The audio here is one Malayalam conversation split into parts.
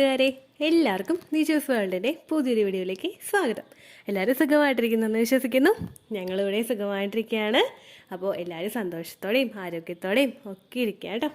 കൂട്ടുകാരെ, എല്ലാവർക്കും നിജൂസ് വേൾഡിൻ്റെ പുതിയൊരു വീഡിയോയിലേക്ക് സ്വാഗതം. എല്ലാവരും സുഖമായിട്ടിരിക്കുന്നെന്ന് വിശ്വസിക്കുന്നു. ഞങ്ങളിവിടെ സുഖമായിട്ടിരിക്കുകയാണ്. അപ്പോൾ എല്ലാവരും സന്തോഷത്തോടെയും ആരോഗ്യത്തോടെയും ഒക്കെ ഇരിക്കുക കേട്ടോ.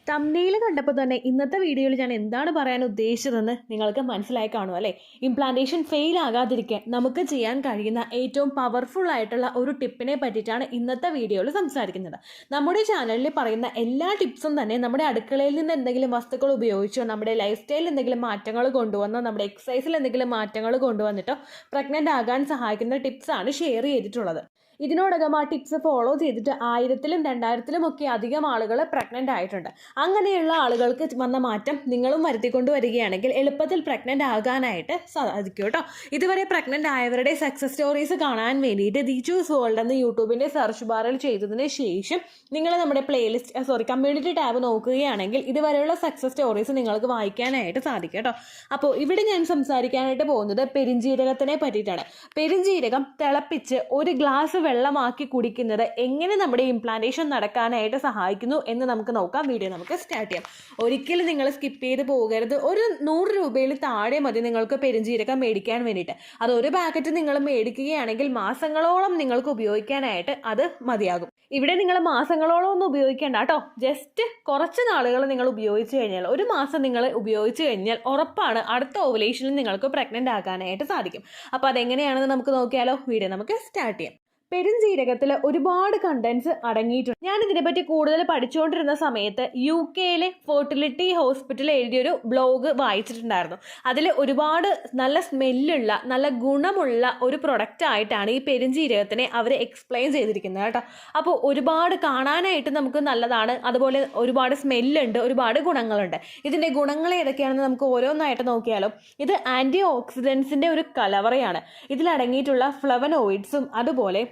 തംബ്നെയിൽ കണ്ടപ്പോൾ തന്നെ ഇന്നത്തെ വീഡിയോയിൽ ഞാൻ എന്താണ് പറയാൻ ഉദ്ദേശിച്ചതെന്ന് നിങ്ങൾക്ക് മനസ്സിലായി കാണും അല്ലേ. ഇംപ്ലാന്റേഷൻ ഫെയിൽ ആകാതിരിക്കാൻ നമുക്ക് ചെയ്യാൻ കഴിയുന്ന ഏറ്റവും പവർഫുൾ ആയിട്ടുള്ള ഒരു ടിപ്പിനെ പറ്റിയിട്ടാണ് ഇന്നത്തെ വീഡിയോയിൽ സംസാരിക്കുന്നത്. നമ്മുടെ ചാനലിൽ പറയുന്ന എല്ലാ ടിപ്സും തന്നെ നമ്മുടെ അടുക്കളയിൽ നിന്ന് എന്തെങ്കിലും വസ്തുക്കൾ ഉപയോഗിച്ചോ, നമ്മുടെ ലൈഫ് സ്റ്റൈലിൽ എന്തെങ്കിലും മാറ്റങ്ങൾ കൊണ്ടുവന്നോ, നമ്മുടെ എക്സസൈസിൽ എന്തെങ്കിലും മാറ്റങ്ങൾ കൊണ്ടുവന്നിട്ടോ പ്രഗ്നൻ്റ് ആകാൻ സഹായിക്കുന്ന ടിപ്സാണ് ഷെയർ ചെയ്തിട്ടുള്ളത്. ഇതിനോടകം ആ ടിപ്സ് ഫോളോ ചെയ്തിട്ട് 1000-ലും 2000-ലും ഒക്കെ അധികം ആളുകൾ പ്രഗ്നൻ്റ് ആയിട്ടുണ്ട്. അങ്ങനെയുള്ള ആളുകൾക്ക് വന്ന മാറ്റം നിങ്ങളും വരുത്തിക്കൊണ്ട് വരികയാണെങ്കിൽ എളുപ്പത്തിൽ പ്രഗ്നൻ്റ് ആകാനായിട്ട് സാധിക്കും കേട്ടോ. ഇതുവരെ പ്രഗ്നൻ്റ് ആയവരുടെ സക്സസ് സ്റ്റോറീസ് കാണാൻ വേണ്ടിയിട്ട് നിജൂസ് വേൾഡ് എന്ന് യൂട്യൂബിൻ്റെ സെർച്ച് ബാറിൽ ചെയ്തതിന് ശേഷം നിങ്ങൾ നമ്മുടെ കമ്മ്യൂണിറ്റി ടാബ് നോക്കുകയാണെങ്കിൽ ഇതുവരെയുള്ള സക്സസ് സ്റ്റോറീസ് നിങ്ങൾക്ക് വായിക്കാനായിട്ട് സാധിക്കും കേട്ടോ. അപ്പോൾ ഇവിടെ ഞാൻ സംസാരിക്കാനായിട്ട് പോകുന്നത് പെരിഞ്ജീരകത്തിനെ പറ്റിയിട്ടാണ്. പെരിഞ്ജീരകം തിളപ്പിച്ച് ഒരു ഗ്ലാസ് വെള്ളമാക്കി കുടിക്കുന്നത് എങ്ങനെ നമ്മുടെ ഇംപ്ലാന്റേഷൻ നടക്കാനായിട്ട് സഹായിക്കുന്നു എന്ന് നമുക്ക് നോക്കാം. വീഡിയോ നമുക്ക് സ്റ്റാർട്ട് ചെയ്യാം. ഒരിക്കലും നിങ്ങൾ സ്കിപ്പ് ചെയ്ത് പോകരുത്. ഒരു 100 രൂപയിൽ താഴെ മതി നിങ്ങൾക്ക് പെരിഞ്ജീരകം മേടിക്കാൻ വേണ്ടിയിട്ട്. അത് ഒരു പാക്കറ്റ് നിങ്ങൾ മേടിക്കുകയാണെങ്കിൽ മാസങ്ങളോളം നിങ്ങൾക്ക് ഉപയോഗിക്കാനായിട്ട് അത് മതിയാകും. ഇവിടെ നിങ്ങൾ മാസങ്ങളോളം ഒന്നും ഉപയോഗിക്കേണ്ട കേട്ടോ. ജസ്റ്റ് കുറച്ച് നാളുകൾ നിങ്ങൾ ഉപയോഗിച്ച് കഴിഞ്ഞാൽ, ഒരു മാസം നിങ്ങൾ ഉപയോഗിച്ച് കഴിഞ്ഞാൽ ഉറപ്പാണ് അടുത്ത ഓവുലേഷനിൽ നിങ്ങൾക്ക് പ്രഗ്നൻ്റ് ആകാനായിട്ട് സാധിക്കും. അപ്പോൾ അതെങ്ങനെയാണെന്ന് നമുക്ക് നോക്കിയാലോ. വീഡിയോ നമുക്ക് സ്റ്റാർട്ട് ചെയ്യാം. പെരുംജീരകത്തിൽ ഒരുപാട് കണ്ടൻസ് അടങ്ങിയിട്ടുണ്ട്. ഞാൻ ഇതിനെപ്പറ്റി കൂടുതൽ പഠിച്ചുകൊണ്ടിരുന്ന സമയത്ത് UK-യിലെ ഫെർട്ടിലിറ്റി ഹോസ്പിറ്റൽ എഴുതിയൊരു ബ്ലോഗ് വായിച്ചിട്ടുണ്ടായിരുന്നു. അതിൽ ഒരുപാട് നല്ല സ്മെല്ലുള്ള നല്ല ഗുണമുള്ള ഒരു പ്രൊഡക്റ്റ് ആയിട്ടാണ് ഈ പെരുംജീരകത്തിനെ അവർ എക്സ്പ്ലെയിൻ ചെയ്തിരിക്കുന്നത് കേട്ടോ. അപ്പോൾ ഒരുപാട് കാണാനായിട്ട് നമുക്ക് നല്ലതാണ്, അതുപോലെ ഒരുപാട് സ്മെല്ലുണ്ട്, ഒരുപാട് ഗുണങ്ങളുണ്ട്. ഇതിൻ്റെ ഗുണങ്ങൾ ഏതൊക്കെയാണെന്ന് നമുക്ക് ഓരോന്നായിട്ട് നോക്കിയാലോ. ഇത് ആൻറ്റി ഓക്സിഡൻസിൻ്റെ ഒരു കലവറയാണ്. ഇതിലടങ്ങിയിട്ടുള്ള ഫ്ലവനോയിഡ്സും അതുപോലെ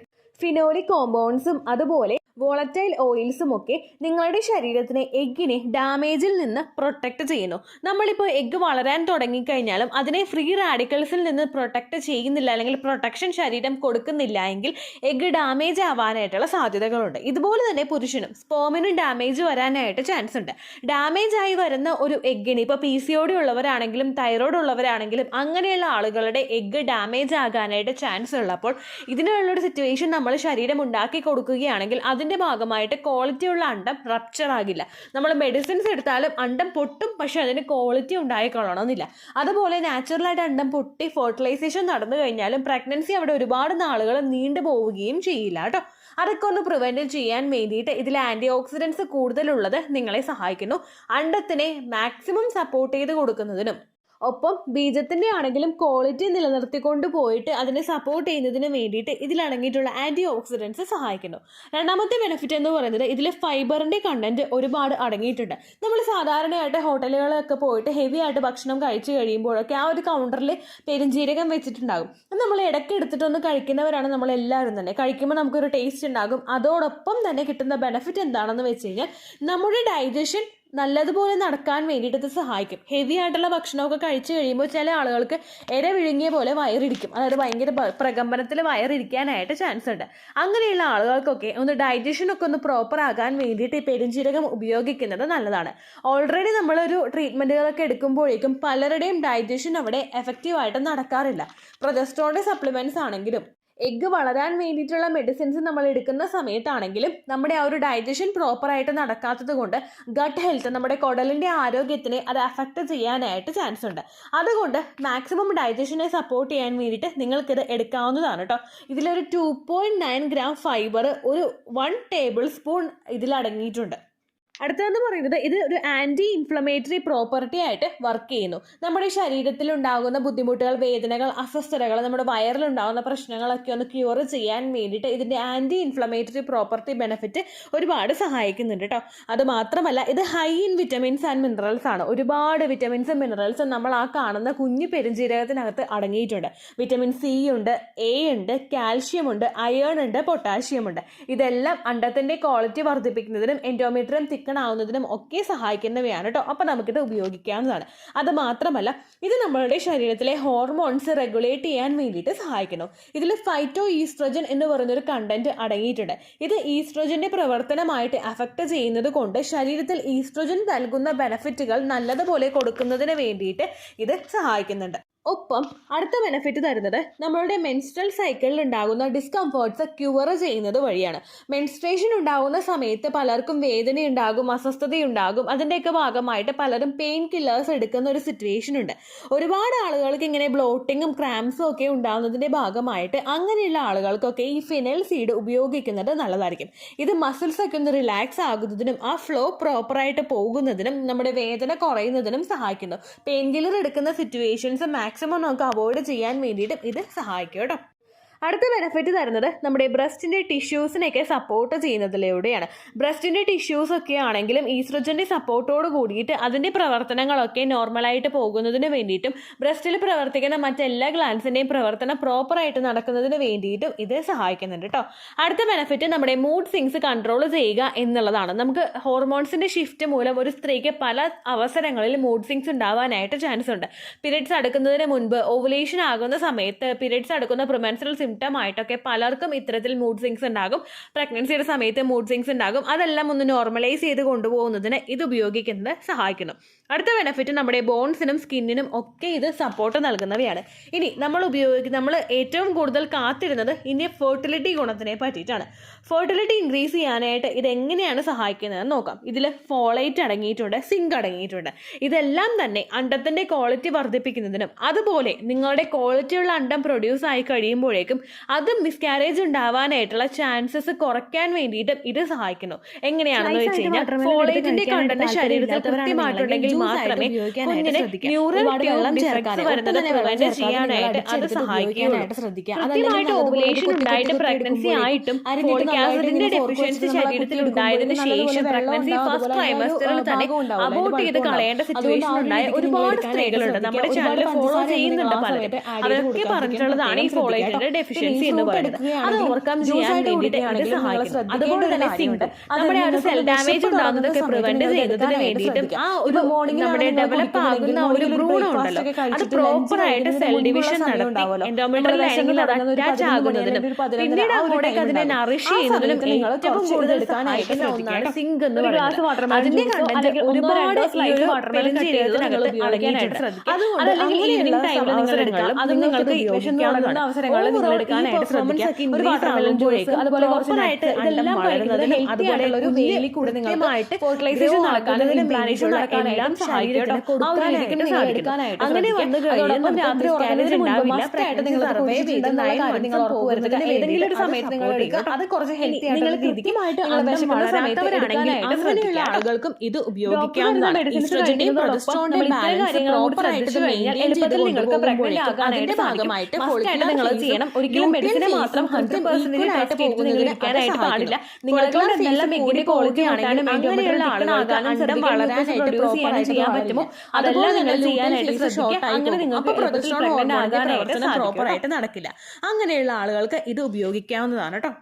ഫിനോളിക് കോമ്പൗണ്ട്സും അതുപോലെ വോളറ്റൈൽ ഓയിൽസും ഒക്കെ നിങ്ങളുടെ ശരീരത്തിനെ എഗ്ഗിനെ ഡാമേജിൽ നിന്ന് പ്രൊട്ടക്റ്റ് ചെയ്യുന്നു. നമ്മളിപ്പോൾ എഗ്ഗ് വളരാൻ തുടങ്ങിക്കഴിഞ്ഞാലും അതിനെ ഫ്രീ റാഡിക്കൽസിൽ നിന്ന് പ്രൊട്ടക്റ്റ് ചെയ്യുന്നില്ല, അല്ലെങ്കിൽ പ്രൊട്ടക്ഷൻ ശരീരം കൊടുക്കുന്നില്ല എങ്കിൽ എഗ്ഗ് ഡാമേജ് ആവാനായിട്ടുള്ള സാധ്യതകളുണ്ട്. ഇതുപോലെ തന്നെ പുരുഷനും സ്പേമിനും ഡാമേജ് വരാനായിട്ട് ചാൻസ് ഉണ്ട്. ഡാമേജ് ആയി വരുന്ന ഒരു എഗ്ഗിന് ഇപ്പോൾ PCOD ഉള്ളവരാണെങ്കിലും തൈറോയ്ഡ് ഉള്ളവരാണെങ്കിലും അങ്ങനെയുള്ള ആളുകളുടെ എഗ്ഗ് ഡാമേജ് ആകാനായിട്ട് ചാൻസ് ഉള്ളപ്പോൾ ഇതിനുള്ളൊരു സിറ്റുവേഷൻ നമ്മൾ ശരീരം ഉണ്ടാക്കി കൊടുക്കുകയാണെങ്കിൽ അതിൻ്റെ ഭാഗമായിട്ട് ക്വാളിറ്റിയുള്ള അണ്ടം റപ്ചർ ആകില്ല. നമ്മൾ മെഡിസിൻസ് എടുത്താലും അണ്ടം പൊട്ടും, പക്ഷെ അതിന് ക്വാളിറ്റി ഉണ്ടായിക്കൊള്ളണമെന്നില്ല. അതുപോലെ നാച്ചുറലായിട്ട് അണ്ടം പൊട്ടി ഫെർട്ടിലൈസേഷൻ നടന്നു കഴിഞ്ഞാലും പ്രഗ്നൻസി അവിടെ ഒരുപാട് നാളുകൾ നീണ്ടു പോവുകയും ചെയ്യില്ല കേട്ടോ. അതൊക്കെ ഒന്ന് പ്രിവെൻറ്റ് ചെയ്യാൻ വേണ്ടിയിട്ട് ഇതിൽ ആൻറ്റി ഓക്സിഡൻസ് കൂടുതലുള്ളത് നിങ്ങളെ സഹായിക്കുന്നു. അണ്ടത്തിനെ മാക്സിമം സപ്പോർട്ട് ചെയ്ത് കൊടുക്കുന്നതിനും ഒപ്പം ബീജത്തിൻ്റെ ആണെങ്കിലും ക്വാളിറ്റി നിലനിർത്തിക്കൊണ്ട് പോയിട്ട് അതിനെ സപ്പോർട്ട് ചെയ്യുന്നതിന് വേണ്ടിയിട്ട് ഇതിലടങ്ങിയിട്ടുള്ള ആൻറ്റി ഓക്സിഡൻസ് സഹായിക്കുന്നു. രണ്ടാമത്തെ ബെനിഫിറ്റ് എന്ന് പറയുന്നത് ഇതിൽ ഫൈബറിൻ്റെ കണ്ടന്റ് ഒരുപാട് അടങ്ങിയിട്ടുണ്ട്. നമ്മൾ സാധാരണയായിട്ട് ഹോട്ടലുകളിലൊക്കെ പോയിട്ട് ഹെവി ആയിട്ട് ഭക്ഷണം കഴിച്ചു കഴിയുമ്പോഴൊക്കെ ആ ഒരു കൗണ്ടറിൽ പെരുംജീരകം വെച്ചിട്ടുണ്ടാകും. നമ്മൾ ഇടയ്ക്ക് എടുത്തിട്ടൊന്ന് കഴിക്കുന്നവരാണ് നമ്മളെല്ലാവരും തന്നെ. കഴിക്കുമ്പോൾ നമുക്കൊരു ടേസ്റ്റ് ഉണ്ടാകും. അതോടൊപ്പം തന്നെ കിട്ടുന്ന ബെനിഫിറ്റ് എന്താണെന്ന് വെച്ച് കഴിഞ്ഞാൽ നമ്മുടെ ഡൈജഷൻ നല്ലതുപോലെ നടക്കാൻ വേണ്ടിയിട്ട് ഇത് സഹായിക്കും. ഹെവി ആയിട്ടുള്ള ഭക്ഷണമൊക്കെ കഴിച്ചു കഴിയുമ്പോൾ ചില ആളുകൾക്ക് ഇര വിഴുങ്ങിയ പോലെ വയറിരിക്കും, അതായത് ഭയങ്കര പ്രകമ്പനത്തിൽ വയറിരിക്കാനായിട്ട് ചാൻസ് ഉണ്ട്. അങ്ങനെയുള്ള ആളുകൾക്കൊക്കെ ഒന്ന് ഡൈജഷനൊക്കെ ഒന്ന് പ്രോപ്പർ ആകാൻ വേണ്ടിയിട്ട് ഈ പെരുംജീരകം ഉപയോഗിക്കുന്നത് നല്ലതാണ്. ഓൾറെഡി നമ്മളൊരു ട്രീറ്റ്മെൻറ്റുകളൊക്കെ എടുക്കുമ്പോഴേക്കും പലരുടെയും ഡൈജഷൻ അവിടെ എഫക്റ്റീവായിട്ട് നടക്കാറില്ല. പ്രൊജസ്ട്രോണിൻ്റെ സപ്ലിമെൻറ്റ്സ് ആണെങ്കിലും എഗ്ഗ് വളരാൻ വേണ്ടിയിട്ടുള്ള മെഡിസിൻസ് നമ്മൾ എടുക്കുന്ന സമയത്താണെങ്കിലും നമ്മുടെ ആ ഒരു ഡൈജഷൻ പ്രോപ്പറായിട്ട് നടക്കാത്തത് കൊണ്ട് ഗട്ട് ഹെൽത്ത്, നമ്മുടെ കുടലിൻ്റെ ആരോഗ്യത്തിനെ അത് അഫക്റ്റ് ചെയ്യാനായിട്ട് ചാൻസ് ഉണ്ട്. അതുകൊണ്ട് മാക്സിമം ഡൈജഷനെ സപ്പോർട്ട് ചെയ്യാൻ വേണ്ടിയിട്ട് നിങ്ങൾക്കിത് എടുക്കാവുന്നതാണ് കേട്ടോ. ഇതിലൊരു 2.9 ഗ്രാം ഫൈബർ, ഒരു 1 ടേബിൾ സ്പൂൺ ഇതിലടങ്ങിയിട്ടുണ്ട്. അടുത്തതെന്ന് പറയുന്നത് ഇത് ഒരു ആൻറ്റി ഇൻഫ്ലമേറ്ററി പ്രോപ്പർട്ടി ആയിട്ട് വർക്ക് ചെയ്യുന്നു. നമ്മുടെ ശരീരത്തിൽ ഉണ്ടാകുന്ന ബുദ്ധിമുട്ടുകൾ, വേദനകൾ, അസ്വസ്ഥതകൾ, നമ്മുടെ വയറിലുണ്ടാകുന്ന പ്രശ്നങ്ങളൊക്കെ ഒന്ന് ക്യൂർ ചെയ്യാൻ വേണ്ടിയിട്ട് ഇതിൻ്റെ ആൻറ്റി ഇൻഫ്ലമേറ്ററി പ്രോപ്പർട്ടി ബെനിഫിറ്റ് ഒരുപാട് സഹായിക്കുന്നുണ്ട് കേട്ടോ. അതുമാത്രമല്ല ഇത് high in vitamins and minerals ആണ്. ഒരുപാട് വിറ്റമിൻസും മിനറൽസും നമ്മൾ ആ കാണുന്ന കുഞ്ഞു പെരുംജീരകത്തിനകത്ത് അടങ്ങിയിട്ടുണ്ട്. വിറ്റമിൻ C ഉണ്ട്, A ഉണ്ട്, കാൽഷ്യം ഉണ്ട്, അയേൺ ഉണ്ട്, പൊട്ടാഷ്യം ഉണ്ട്. ഇതെല്ലാം അണ്ടത്തിൻ്റെ ക്വാളിറ്റി വർദ്ധിപ്പിക്കുന്നതിനും എൻഡോമെട്രിയം ചിക്കണാവുന്നതിനും ഒക്കെ സഹായിക്കുന്നവയാണ് കേട്ടോ. അപ്പോൾ നമുക്കിത് ഉപയോഗിക്കാവുന്നതാണ്. അത് മാത്രമല്ല ഇത് നമ്മളുടെ ശരീരത്തിലെ ഹോർമോൺസ് റെഗുലേറ്റ് ചെയ്യാൻ വേണ്ടിയിട്ട് സഹായിക്കുന്നു. ഇതിൽ ഫൈറ്റോ ഈസ്ട്രജൻ എന്ന് പറയുന്നൊരു കണ്ടന്റ് അടങ്ങിയിട്ടുണ്ട്. ഇത് ഈസ്ട്രജന്റെ പ്രവർത്തനമായിട്ട് അഫക്റ്റ് ചെയ്യുന്നത് കൊണ്ട് ശരീരത്തിൽ ഈസ്ട്രജൻ നൽകുന്ന ബെനഫിറ്റുകൾ നല്ലതുപോലെ കൊടുക്കുന്നതിന് വേണ്ടിയിട്ട് ഇത് സഹായിക്കുന്നുണ്ട്. ഒപ്പം അടുത്ത ബെനിഫിറ്റ് തരുന്നത് നമ്മളുടെ മെൻസ്ട്രൽ സൈക്കിളിൽ ഉണ്ടാകുന്ന ഡിസ്കംഫേർട്ട്സ് ക്യൂർ ചെയ്യുന്നത് വഴിയാണ്. മെൻസ്ട്രേഷൻ ഉണ്ടാകുന്ന സമയത്ത് പലർക്കും വേദനയുണ്ടാകും, അസ്വസ്ഥതയുണ്ടാകും. അതിൻ്റെയൊക്കെ ഭാഗമായിട്ട് പലരും പെയിൻ കില്ലേഴ്സ് എടുക്കുന്ന ഒരു സിറ്റുവേഷൻ ഉണ്ട്. ഒരുപാട് ആളുകൾക്ക് ഇങ്ങനെ ബ്ലോട്ടിങ്ങും ക്രാംസും ഒക്കെ ഉണ്ടാകുന്നതിൻ്റെ ഭാഗമായിട്ട് അങ്ങനെയുള്ള ആളുകൾക്കൊക്കെ ഈ ഫിനൽ സീഡ് ഉപയോഗിക്കുന്നത് നല്ലതായിരിക്കും. ഇത് മസിൽസ് ഒക്കെ ഒന്ന് റിലാക്സ് ആകുന്നതിനും ആ ഫ്ലോ പ്രോപ്പറായിട്ട് പോകുന്നതിനും നമ്മുടെ വേദന കുറയുന്നതിനും സഹായിക്കുന്നു. പെയിൻ കില്ലർ എടുക്കുന്ന സിറ്റുവേഷൻസ് മാക്സിമം നമുക്ക് അവോയ്ഡ് ചെയ്യാൻ വേണ്ടിയിട്ടും ഇത് സഹായിക്കും കേട്ടോ. അടുത്ത ബെനിഫിറ്റ് തരുന്നത് നമ്മുടെ ബ്രസ്റ്റിൻ്റെ ടിഷ്യൂസിനെയൊക്കെ സപ്പോർട്ട് ചെയ്യുന്നതിലൂടെയാണ്. ബ്രസ്റ്റിൻ്റെ ടിഷ്യൂസ് ഒക്കെ ആണെങ്കിലും ഈസ്ട്രജൻ്റെ സപ്പോർട്ടോട് കൂടിയിട്ട് അതിൻ്റെ പ്രവർത്തനങ്ങളൊക്കെ നോർമലായിട്ട് പോകുന്നതിന് വേണ്ടിയിട്ടും ബ്രസ്റ്റിൽ പ്രവർത്തിക്കുന്ന മറ്റെല്ലാ ഗ്ലാൻസിൻ്റെയും പ്രവർത്തനം പ്രോപ്പറായിട്ട് നടക്കുന്നതിന് വേണ്ടിയിട്ടും ഇത് സഹായിക്കുന്നുണ്ട് കേട്ടോ. അടുത്ത ബെനിഫിറ്റ് നമ്മുടെ മൂഡ് സ്വിങ്സ് കൺട്രോൾ ചെയ്യുക എന്നുള്ളതാണ്. നമുക്ക് ഹോർമോൺസിൻ്റെ ഷിഫ്റ്റ് മൂലം ഒരു സ്ത്രീക്ക് പല അവസരങ്ങളിൽ മൂഡ് സ്വിങ്സ് ഉണ്ടാവാനായിട്ട് ചാൻസ് ഉണ്ട്. പീരിയഡ്സ് അടുക്കുന്നതിന് മുൻപ്, ഓവുലേഷൻ ആകുന്ന സമയത്ത്, പീരിയഡ്സ് അടുക്കുന്ന പ്രിമെൻസ്ട്രൽ സിംറ്റമായിട്ടൊക്കെ പലർക്കും ഇത്തരത്തിൽ മൂഡ് സ്വിങ്സ് ഉണ്ടാകും. പ്രഗ്നൻസിയുടെ സമയത്ത് മൂഡ് സ്വിങ്സ് ഉണ്ടാകും. അതെല്ലാം ഒന്ന് നോർമലൈസ് ചെയ്ത് കൊണ്ടുപോകുന്നതിന് ഇത് ഉപയോഗിക്കുന്നത് സഹായിക്കുന്നു. അടുത്ത ബെനിഫിറ്റ് നമ്മുടെ ബോൺസിനും സ്കിന്നിനും ഒക്കെ ഇത് സപ്പോർട്ട് നൽകുന്നവയാണ്. ഇനി നമ്മൾ ഏറ്റവും കൂടുതൽ കാത്തിരുന്നത് ഇനി ഫെർട്ടിലിറ്റി ഗുണത്തിനെ പറ്റിയിട്ടാണ്. ഫെർട്ടിലിറ്റി ഇൻക്രീസ് ചെയ്യാനായിട്ട് ഇതെങ്ങനെയാണ് സഹായിക്കുന്നതെന്ന് നോക്കാം. ഇതിൽ ഫോളേറ്റ് അടങ്ങിയിട്ടുണ്ട്, സിങ്ക് അടങ്ങിയിട്ടുണ്ട്. ഇതെല്ലാം തന്നെ അണ്ടത്തിൻ്റെ ക്വാളിറ്റി വർദ്ധിപ്പിക്കുന്നതിനും അതുപോലെ നിങ്ങളുടെ ക്വാളിറ്റിയുള്ള അണ്ടം പ്രൊഡ്യൂസ് ആയി കഴിയുമ്പോഴേക്കും അത് മിസ്കാരേജ് ഉണ്ടാവാനായിട്ടുള്ള ചാൻസസ് കുറയ്ക്കാൻ വേണ്ടിയിട്ടും ഇത് സഹായിക്കുന്നു. എങ്ങനെയാണെന്ന് വെച്ച് കഴിഞ്ഞാൽ ഫോളേറ്റിന്റെ കണ്ടന്റ് ശരീരത്തിൽ കൃത്യമായിട്ടുണ്ടെങ്കിൽ മാത്രമേ കുഞ്ഞിന് ന്യൂറൽ ട്യൂബ് ഡിഫക്ട്സ് വരുന്നത് പ്രിവെന്റ് ചെയ്യാനായിട്ട് അത് സഹായിക്കുകയുള്ളൂ. കൃത്യമായിട്ട് ഓവുലേഷൻ ഉണ്ടായിട്ട് പ്രഗ്നൻസി ആയിട്ടും ഫോളിക് ആസിഡിന്റെ ഡെഫിഷ്യൻസി ശരീരത്തിൽ ഉണ്ടായതിനു ശേഷം പ്രഗ്നൻസി ഫസ്റ്റ് ട്രൈമസ്റ്ററിൽ തന്നെ അബോർട്ട് ചെയ്ത് കളയേണ്ട സിറ്റുവേഷൻ ഉണ്ടായ ഒരുപാട് സ്ത്രീകളുണ്ട്. നമ്മുടെ ചാനൽ ഫോളോ ചെയ്യുന്നുണ്ട് പലരും. അവരൊക്കെ പറഞ്ഞിട്ടുള്ളതാണ് ഈ ഫോളേറ്റിന്റെ ഡെഫിഷ്യൻസി എന്ന് പറയുന്നത്. അത് ഓവർകം ചെയ്യാൻ വേണ്ടിയിട്ട് ഇത് സഹായിക്കുന്നു. അതുപോലെ തന്നെ സിങ്ക് നമ്മുടെ ആ ഒരു സെൽ ഡാമേജ് ഉണ്ടാകുന്നതൊക്കെ പ്രിവെന്റ് ചെയ്യുന്നതിന് വേണ്ടിയിട്ടും ആ ഒരു നമ്മുടെ ഡെവലപ്പ് ആകുന്ന ഒരു ഭ്രൂണം ഉണ്ടല്ലോ അത് പ്രോപ്പറായിട്ട് സെൽ ഡിവിഷൻ നടത്തി എൻഡോമെട്രിയൽ ലൈനിൽ അത് അറ്റാച്ച് ആകുന്നതിനും പിന്നീട് അങ്ങോട്ടേക്ക് അതിനെ നറിഷ് ചെയ്യുന്നതിനും ഏറ്റവും കൂടുതൽ സഹായിക്കുന്ന ഒന്നാണ് സിങ്ക് എന്ന് പറയുന്നത്. അതിന്റെ കണ്ടന്റ് ഒരുപാട് ശരീരത്തിനകത്ത് അടങ്ങിയിട്ടുണ്ട്. അതുകൊണ്ട് ഈവനിങ് ടൈമിൽ നിങ്ങൾ എടുക്കാം. അത് നിങ്ങൾക്ക് വിശന്നുറങ്ങുന്ന അവസരങ്ങളിൽ നിങ്ങൾ എടുക്കാനായിട്ട് ശ്രദ്ധിക്കുക. ഒരു വാട്ടർമെലൻ അതുപോലെ കുറച്ചായിട്ട് ഇതെല്ലാം കഴിക്കുന്നതിനും അതുപോലെ ഒരു വെയിലിൽ കൂടെ നിങ്ങൾക്ക് ഫെർട്ടിലൈസേഷൻ നടക്കാനും ഇംപ്ലാന്റേഷൻ നടക്കാനെല്ലാം ശരീരത്തിന് കൊടുക്കാനായിട്ട് സാധിക്കും. അങ്ങനെ വന്നു കഴിയുമ്പോൾ രാത്രി സ്കാനേജ് ഉണ്ടാവില്ല. പ്രഗ്നൻസി സർവൈവ് ചെയ്ത് 9 months ഉറപ്പുവരുത്തുക. ഏതെങ്കിലും ഒരു സമയത്ത് നിങ്ങൾ എടുക്കുക. അത് കുറച്ച് ഹെൽത്തി ആയിട്ടുള്ള രീതിക്കുമായിട്ട് വളരാത്തവരാണെങ്കിൽ അങ്ങനെയുള്ള ആളുകൾക്കും ഇത് ഉപയോഗിക്കാവുന്നതാണ്. ഈസ്ട്രജന്റെയും പ്രൊജസ്ട്രോണിന്റെയും ബാലൻസ് പ്രോപ്പറായിട്ട് എളുപ്പത്തിൽ നിങ്ങൾക്ക് പ്രഗ്നന്റ് ആകാനായിട്ട് ഭാഗമായിട്ട് നിങ്ങൾ ചെയ്യണം. ഒരിക്കലും മെഡിസിനെ മാത്രം 100% ആയിട്ട് പോകുന്നത് നിങ്ങൾ ഇരിക്കാനായിട്ട് പാടില്ല. നിങ്ങൾക്ക് എന്തെല്ലാം എങ്ങനെ ക്വാളിറ്റി ആണെങ്കിലും അങ്ങനെയുള്ള ആളുകൾക്ക് അണ്ടം വളരാനായിട്ട് പ്രോപ്പറായിട്ട് ചെയ്യാൻ പറ്റുമോ അതെല്ലാം നിങ്ങൾ ചെയ്യാനായിട്ട് ശ്രദ്ധിക്കുക. അങ്ങനെ നിങ്ങൾക്ക് പ്രഗ്നന്റ് ആകാനായിട്ട് പ്രോപ്പറായിട്ട് നടക്കില്ല. അങ്ങനെയുള്ള ആളുകൾക്ക് ഇത് ഉപയോഗിക്കാവുന്നതാണ് കേട്ടോ.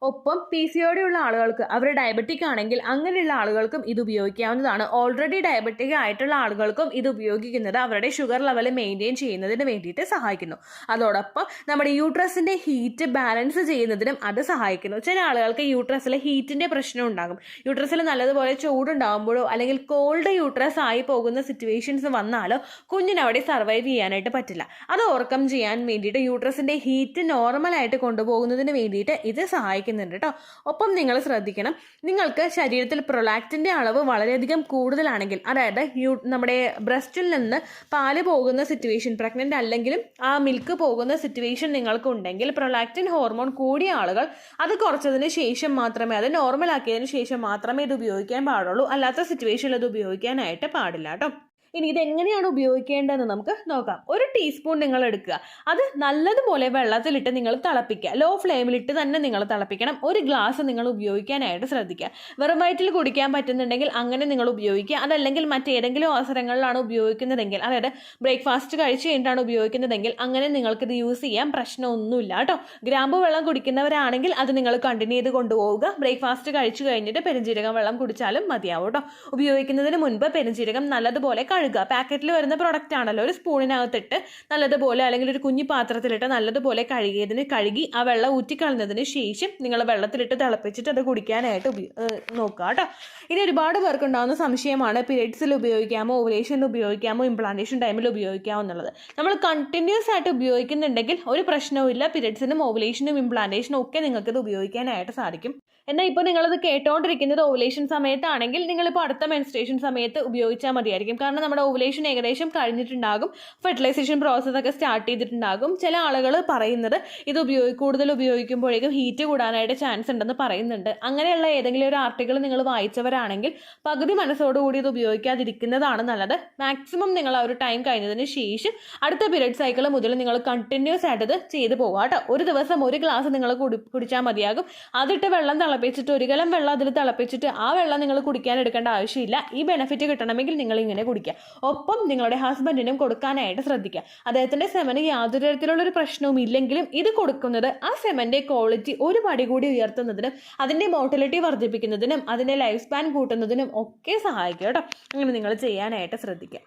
ഒപ്പം PCOD ഉള്ള ആളുകൾക്ക്, അവർ ഡയബറ്റിക് ആണെങ്കിൽ അങ്ങനെയുള്ള ആളുകൾക്കും ഇത് ഉപയോഗിക്കാവുന്നതാണ്. ഓൾറെഡി ഡയബറ്റിക് ആയിട്ടുള്ള ആളുകൾക്കും ഇത് ഉപയോഗിക്കുന്നത് അവരുടെ ഷുഗർ ലെവൽ മെയിൻറ്റെയിൻ ചെയ്യുന്നതിന് വേണ്ടിയിട്ട് സഹായിക്കുന്നു. അതോടൊപ്പം നമ്മുടെ യൂട്രസിൻ്റെ ഹീറ്റ് ബാലൻസ് ചെയ്യുന്നതിനും അത് സഹായിക്കുന്നു. ചില ആളുകൾക്ക് യൂട്രസിൽ ഹീറ്റിൻ്റെ പ്രശ്നം ഉണ്ടാകും. യൂട്രസിൽ നല്ലതുപോലെ ചൂടുണ്ടാകുമ്പോഴോ അല്ലെങ്കിൽ കോൾഡ് യൂട്രസ് ആയി പോകുന്ന സിറ്റുവേഷൻസ് വന്നാലോ കുഞ്ഞിന് അവിടെ സർവൈവ് ചെയ്യാനായിട്ട് പറ്റില്ല. അത് ഓവർകം ചെയ്യാൻ വേണ്ടിയിട്ട് യൂട്രസിൻ്റെ ഹീറ്റ് നോർമലായിട്ട് കൊണ്ടുപോകുന്നതിന് വേണ്ടിയിട്ട് ഇത് സഹായിക്കും കേട്ടോ. ഒപ്പം നിങ്ങൾ ശ്രദ്ധിക്കണം, നിങ്ങൾക്ക് ശരീരത്തിൽ പ്രൊലാക്റ്റിന്റെ അളവ് വളരെയധികം കൂടുതലാണെങ്കിൽ, അതായത് നമ്മുടെ ബ്രസ്റ്റിൽ നിന്ന് പാല് പോകുന്ന സിറ്റുവേഷൻ, പ്രഗ്നന്റ് അല്ലെങ്കിലും ആ മിൽക്ക് പോകുന്ന സിറ്റുവേഷൻ നിങ്ങൾക്ക് ഉണ്ടെങ്കിൽ, പ്രൊലാക്റ്റിൻ ഹോർമോൺ കൂടിയ ആളുകൾ അത് കുറച്ചതിന് ശേഷം മാത്രമേ, അത് നോർമൽ ആക്കിയതിന് ശേഷം മാത്രമേ ഇത് ഉപയോഗിക്കാൻ പാടുള്ളൂ. അല്ലാത്ത സിറ്റുവേഷനിൽ ഇത് ഉപയോഗിക്കാനായിട്ട് പാടില്ല കേട്ടോ. ഇനി ഇതെങ്ങനെയാണ് ഉപയോഗിക്കേണ്ടതെന്ന് നമുക്ക് നോക്കാം. 1 ടീസ്പൂൺ നിങ്ങൾ എടുക്കുക. അത് നല്ലതുപോലെ വെള്ളത്തിലിട്ട് നിങ്ങൾ തിളപ്പിക്കുക. ലോ ഫ്ലെയിമിലിട്ട് തന്നെ നിങ്ങൾ തിളപ്പിക്കണം. 1 ഗ്ലാസ് നിങ്ങൾ ഉപയോഗിക്കാനായിട്ട് ശ്രദ്ധിക്കുക. വെറും വയറ്റിൽ കുടിക്കാൻ പറ്റുന്നുണ്ടെങ്കിൽ അങ്ങനെ നിങ്ങൾ ഉപയോഗിക്കുക. അതല്ലെങ്കിൽ മറ്റേതെങ്കിലും അവസരങ്ങളിലാണ് ഉപയോഗിക്കുന്നതെങ്കിൽ, അതായത് ബ്രേക്ക്ഫാസ്റ്റ് കഴിച്ച് കഴിഞ്ഞിട്ടാണ് ഉപയോഗിക്കുന്നതെങ്കിൽ അങ്ങനെ നിങ്ങൾക്കിത് യൂസ് ചെയ്യാൻ പ്രശ്നമൊന്നുമില്ല കേട്ടോ. ഗ്രാമ്പു വെള്ളം കുടിക്കുന്നവരാണെങ്കിൽ അത് നിങ്ങൾ കണ്ടിന്യൂ ചെയ്ത് കൊണ്ടുപോവുക. ബ്രേക്ക്ഫാസ്റ്റ് കഴിച്ചു കഴിഞ്ഞിട്ട് പെരുംജീരകം വെള്ളം കുടിച്ചാലും മതിയാവും കേട്ടോ. ഉപയോഗിക്കുന്നതിന് മുൻപ് പെരുംജീരകം നല്ലതുപോലെ കഴുകുക. പാക്കറ്റിൽ വരുന്ന പ്രൊഡക്റ്റ് ആണല്ലോ. ഒരു സ്പൂണിനകത്തിട്ട് നല്ലതുപോലെ അല്ലെങ്കിൽ ഒരു കുഞ്ഞു പാത്രത്തിലിട്ട് നല്ലതുപോലെ കഴുകി ആ വെള്ളം ഊറ്റിക്കളഞ്ഞതിന് ശേഷം നിങ്ങൾ വെള്ളത്തിലിട്ട് തിളപ്പിച്ചിട്ട് അത് കുടിക്കാനായിട്ട് നോക്കുക കേട്ടോ. ഇനി ഒരുപാട് പേർക്ക് ഉണ്ടാകുന്ന സംശയമാണ് പീരിയഡ്സിൽ ഉപയോഗിക്കാമോ, ഓവുലേഷനിൽ ഉപയോഗിക്കാമോ, ഇംപ്ലാന്റേഷൻ ടൈമിൽ ഉപയോഗിക്കാമോ എന്നുള്ളത്. നമ്മൾ കണ്ടിന്യൂസ് ആയിട്ട് ഉപയോഗിക്കുന്നുണ്ടെങ്കിൽ ഒരു പ്രശ്നവുമില്ല. പീരിയഡ്സിനും ഓവുലേഷനും ഇംപ്ലാന്റേഷനും ഒക്കെ നിങ്ങൾക്ക് ഇത് ഉപയോഗിക്കാനായിട്ട് സാധിക്കും. എന്നാൽ ഇപ്പോൾ നിങ്ങളത് കേട്ടോണ്ടിരിക്കുന്നത് ഓവുലേഷൻ സമയത്താണെങ്കിൽ നിങ്ങളിപ്പോൾ അടുത്ത മെൻസ്ട്രേഷൻ സമയത്ത് ഉപയോഗിച്ചാൽ മതിയായിരിക്കും. കാരണം നമ്മുടെ ഓവുലേഷൻ ഏകദേശം കഴിഞ്ഞിട്ടുണ്ടാകും, ഫെർട്ടിലൈസേഷൻ പ്രോസസ്സൊക്കെ സ്റ്റാർട്ട് ചെയ്തിട്ടുണ്ടാകും. ചില ആളുകൾ പറയുന്നത് ഇത് കൂടുതൽ ഉപയോഗിക്കുമ്പോഴേക്കും ഹീറ്റ് കൂടാനായിട്ട് ചാൻസ് ഉണ്ടെന്ന് പറയുന്നുണ്ട്. അങ്ങനെയുള്ള ഏതെങ്കിലും ഒരു ആർട്ടിക്കിൾ നിങ്ങൾ വായിച്ചവരാണെങ്കിൽ പകുതി മനസ്സോടുകൂടി ഇത് ഉപയോഗിക്കാതിരിക്കുന്നതാണ് നല്ലത്. മാക്സിമം നിങ്ങൾ ആ ഒരു ടൈം കഴിഞ്ഞതിന് ശേഷം അടുത്ത പീരിയഡ് സൈക്കിൾ മുതൽ നിങ്ങൾ കണ്ടിന്യൂസ് ആയിട്ട് ഇത് ചെയ്ത് പോകുക കേട്ടോ. ഒരു ദിവസം 1 ഗ്ലാസ് നിങ്ങൾ കുടിച്ചാൽ മതിയാകും. അതിട്ട് വെള്ളം തിളപ്പിച്ചിട്ട് 1 കലം വെള്ളം അതിൽ തിളപ്പിച്ചിട്ട് ആ വെള്ളം നിങ്ങൾ കുടിക്കാൻ എടുക്കേണ്ട ആവശ്യമില്ല. ഈ ബെനിഫിറ്റ് കിട്ടണമെങ്കിൽ നിങ്ങൾ ഇങ്ങനെ കുടിക്കുക. ഒപ്പം നിങ്ങളുടെ ഹസ്ബൻഡിനും കൊടുക്കാനായിട്ട് ശ്രദ്ധിക്കുക. അദ്ദേഹത്തിന്റെ സെമന് യാതൊരു തരത്തിലുള്ളൊരു പ്രശ്നവും ഇല്ലെങ്കിലും ഇത് കൊടുക്കുന്നത് ആ സെമന്റെ ക്വാളിറ്റി ഒരു പടി കൂടി ഉയർത്തുന്നതിനും അതിന്റെ മോട്ടിലിറ്റി വർദ്ധിപ്പിക്കുന്നതിനും അതിന്റെ ലൈഫ് സ്പാൻ കൂട്ടുന്നതിനും ഒക്കെ സഹായിക്കും കേട്ടോ. അങ്ങനെ നിങ്ങൾ ചെയ്യാനായിട്ട് ശ്രദ്ധിക്കുക.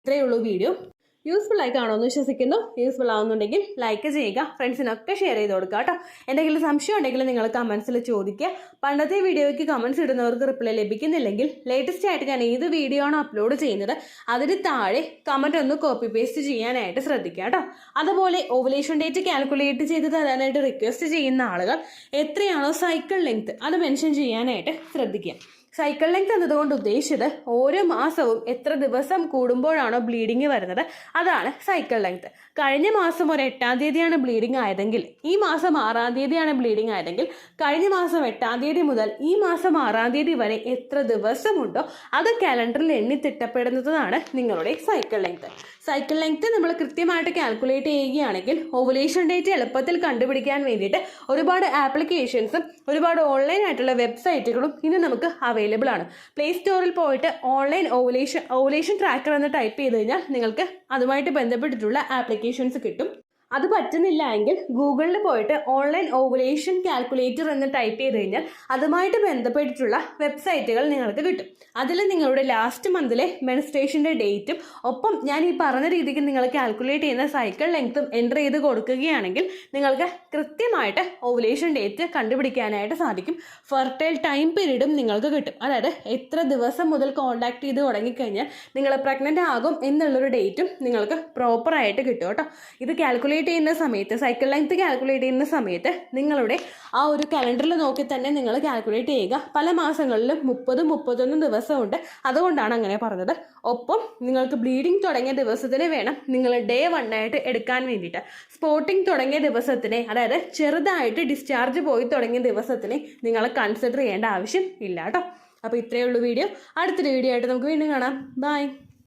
ഇത്രയേ ഉള്ളൂ വീഡിയോ. യൂസ്ഫുൾ ആയി കാണുമെന്ന് വിശ്വസിക്കുന്നു. യൂസ്ഫുൾ ആവുന്നുണ്ടെങ്കിൽ ലൈക്ക് ചെയ്യുക, ഫ്രണ്ട്സിനൊക്കെ ഷെയർ ചെയ്ത് കൊടുക്കുക കേട്ടോ. എന്തെങ്കിലും സംശയം ഉണ്ടെങ്കിൽ നിങ്ങൾ കമൻസിൽ ചോദിക്കുക. പണ്ടത്തെ വീഡിയോയ്ക്ക് കമൻസ് ഇടുന്നവർക്ക് റിപ്ലൈ ലഭിക്കുന്നില്ലെങ്കിൽ ലേറ്റസ്റ്റ് ആയിട്ട് ഞാൻ ഏത് വീഡിയോ ആണോ അപ്ലോഡ് ചെയ്യുന്നത് അതിന് താഴെ കമൻറ്റ് ഒന്ന് കോപ്പി പേസ്റ്റ് ചെയ്യാനായിട്ട് ശ്രദ്ധിക്കുക കേട്ടോ. അതുപോലെ ഓവുലേഷൻ ഡേറ്റ് കാൽക്കുലേറ്റ് ചെയ്ത് തരാനായിട്ട് റിക്വസ്റ്റ് ചെയ്യുന്ന ആളുകൾ എത്രയാണോ സൈക്കിൾ ലെങ്ത് അത് മെൻഷൻ ചെയ്യാനായിട്ട് ശ്രദ്ധിക്കുക. സൈക്കിൾ ലെങ്ത് എന്നതുകൊണ്ട് ഉദ്ദേശിച്ചത് ഓരോ മാസവും എത്ര ദിവസം കൂടുമ്പോഴാണോ ബ്ലീഡിങ് വരുന്നത് അതാണ് സൈക്കിൾ ലെങ്ത്. കഴിഞ്ഞ മാസം ഒരു 8-ാം തീയതിയാണ് ബ്ലീഡിങ് ആയതെങ്കിൽ ഈ മാസം 6-ാം തീയതിയാണ് ബ്ലീഡിങ് ആയതെങ്കിൽ കഴിഞ്ഞ മാസം 8-ാം തീയതി മുതൽ ഈ മാസം 6-ാം തീയതി വരെ എത്ര ദിവസമുണ്ടോ അത് കാലണ്ടറിൽ എണ്ണി തിട്ടപ്പെടുന്നതാണ് നിങ്ങളുടെ സൈക്കിൾ ലെങ്ത്. സൈക്കിൾ ലെങ്ത് നമ്മൾ കൃത്യമായിട്ട് കാൽക്കുലേറ്റ് ചെയ്യുകയാണെങ്കിൽ ഓവുലേഷൻ ഡേറ്റ് എളുപ്പത്തിൽ കണ്ടുപിടിക്കാൻ വേണ്ടിയിട്ട് ഒരുപാട് ആപ്ലിക്കേഷൻസും ഒരുപാട് ഓൺലൈൻ ആയിട്ടുള്ള വെബ്സൈറ്റുകളും ഇന്ന് നമുക്ക് അവൈലബിൾ ആണ്. പ്ലേ സ്റ്റോറിൽ പോയിട്ട് ഓൺലൈൻ ഓവുലേഷൻ ട്രാക്കർ എന്ന് ടൈപ്പ് ചെയ്ത് കഴിഞ്ഞാൽ നിങ്ങൾക്ക് അതുമായിട്ട് ബന്ധപ്പെട്ടിട്ടുള്ള ആപ്ലിക്കേഷൻസ് കിട്ടും. അത് പറ്റുന്നില്ല എങ്കിൽ ഗൂഗിളിൽ പോയിട്ട് ഓൺലൈൻ ഓവുലേഷൻ കാൽക്കുലേറ്റർ എന്ന് ടൈപ്പ് ചെയ്ത് കഴിഞ്ഞാൽ അതുമായിട്ട് ബന്ധപ്പെട്ടിട്ടുള്ള വെബ്സൈറ്റുകൾ നിങ്ങൾക്ക് കിട്ടും. അതിൽ നിങ്ങളുടെ ലാസ്റ്റ് മന്തിലെ മെൻസ്ട്രേഷൻ്റെ ഡേറ്റും ഒപ്പം ഞാൻ ഈ പറഞ്ഞ രീതിക്ക് നിങ്ങൾ കാൽക്കുലേറ്റ് ചെയ്യുന്ന സൈക്കിൾ ലെങ്ത്തും എൻ്റർ ചെയ്ത് കൊടുക്കുകയാണെങ്കിൽ നിങ്ങൾക്ക് കൃത്യമായിട്ട് ഓവുലേഷൻ ഡേറ്റ് കണ്ടുപിടിക്കാനായിട്ട് സാധിക്കും. ഫെർട്ടൈൽ ടൈം പീരീഡും നിങ്ങൾക്ക് കിട്ടും. അതായത് എത്ര ദിവസം മുതൽ കോൺടാക്ട് ചെയ്ത് തുടങ്ങിക്കഴിഞ്ഞാൽ നിങ്ങൾ പ്രഗ്നൻ്റ് ആകും എന്നുള്ളൊരു ഡേറ്റും നിങ്ങൾക്ക് പ്രോപ്പറായിട്ട് കിട്ടും കേട്ടോ. ഇത് കാൽക്കുലേറ്റ് ചെയ്യുന്ന സമയത്ത് സൈക്കിൾ ലെങ്ത് കാൽക്കുലേറ്റ് ചെയ്യുന്ന സമയത്ത് നിങ്ങളുടെ ആ ഒരു കലണ്ടറിൽ നോക്കി തന്നെ നിങ്ങൾ കാൽക്കുലേറ്റ് ചെയ്യുക. പല മാസങ്ങളിലും 30-31 ദിവസമുണ്ട്. അതുകൊണ്ടാണ് അങ്ങനെ പറഞ്ഞത്. ഒപ്പം നിങ്ങൾക്ക് ബ്ലീഡിങ് തുടങ്ങിയ ദിവസത്തിന് വേണം നിങ്ങൾ ഡേ 1 ആയിട്ട് എടുക്കാൻ വേണ്ടിയിട്ട്. സ്പോട്ടിങ് തുടങ്ങിയ ദിവസത്തിനെ, അതായത് ചെറുതായിട്ട് ഡിസ്ചാർജ് പോയി തുടങ്ങിയ ദിവസത്തിനെ നിങ്ങൾ കൺസിഡർ ചെയ്യേണ്ട ആവശ്യം ഇല്ല കേട്ടോ. അപ്പോൾ ഇത്രയേ ഉള്ളൂ വീഡിയോ. അടുത്തൊരു വീഡിയോ ആയിട്ട് നമുക്ക് വീണ്ടും കാണാം. ബൈ.